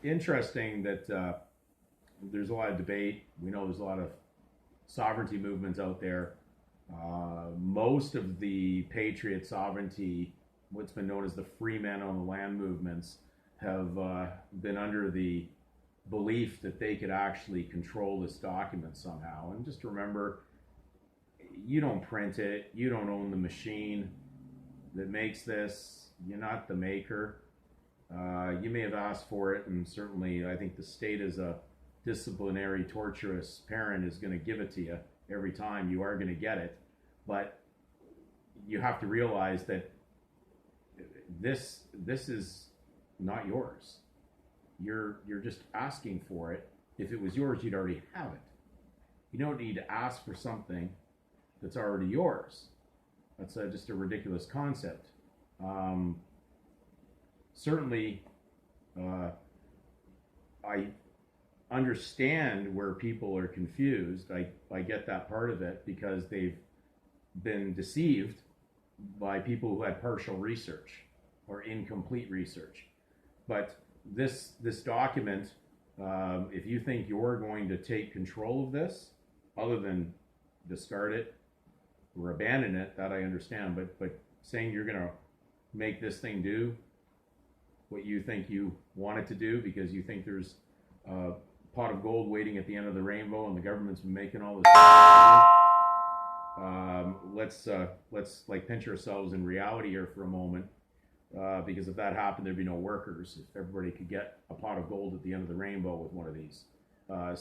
Interesting that there's a lot of debate. We know there's a lot of sovereignty movements out there. Most of the patriot sovereignty, what's been known as the free men on the land movements, have been under the belief that they could actually control this document somehow. And just remember, you don't print it, you don't own the machine that makes this, you're not the maker. You may have asked for it, and certainly I think the state, as a disciplinary, torturous parent, is going to give it to you every time. You are going to get it, but you have to realize that this is not yours. You're just asking for it. If it was yours, you'd already have it. You don't need to ask for something that's already yours. That's just a ridiculous concept. Certainly, I understand where people are confused. I get that part of it because they've been deceived by people who had partial research or incomplete research. But this document, if you think you're going to take control of this, other than discard it or abandon it, that I understand. But saying you're going to make this thing do what you think you want it to do because you think there's a pot of gold waiting at the end of the rainbow and the government's been making all this let's like pinch ourselves in reality here for a moment, because if that happened, there'd be no workers if everybody could get a pot of gold at the end of the rainbow with one of these. A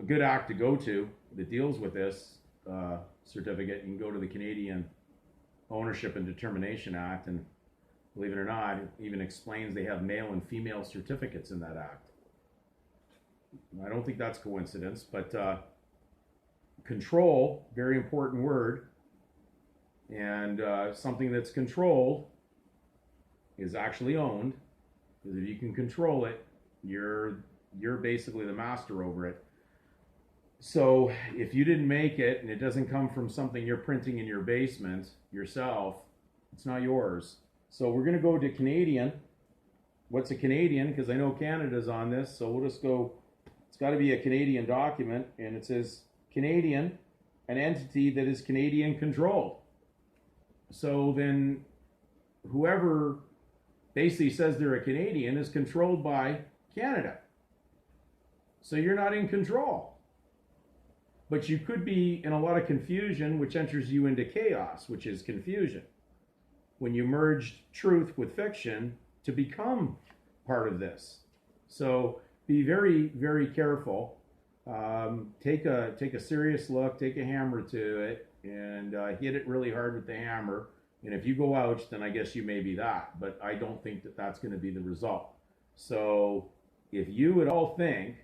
good act to go to that deals with this certificate, you can go to the Canadian Ownership and Determination Act, and believe it or not, it even explains they have male and female certificates in that act. I don't think that's coincidence, but control, very important word, and something that's controlled is actually owned, because if you can control it, you're basically the master over it. So if you didn't make it and it doesn't come from something you're printing in your basement yourself, it's not yours. So we're going to go to Canadian. What's a Canadian? Because I know Canada's on this, so we'll just go, it's got to be a Canadian document, and it says Canadian, an entity that is Canadian controlled. So then whoever basically says they're a Canadian is controlled by Canada. So you're not in control. But you could be in a lot of confusion, which enters you into chaos, which is confusion. When you merge truth with fiction to become part of this. So be very, very careful. Take a serious look, take a hammer to it, and hit it really hard with the hammer. And if you go ouch, then I guess you may be that. But I don't think that that's going to be the result. So if you at all think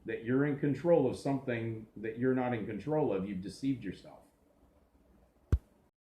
that you're in control of something that you're not in control of, you've deceived yourself.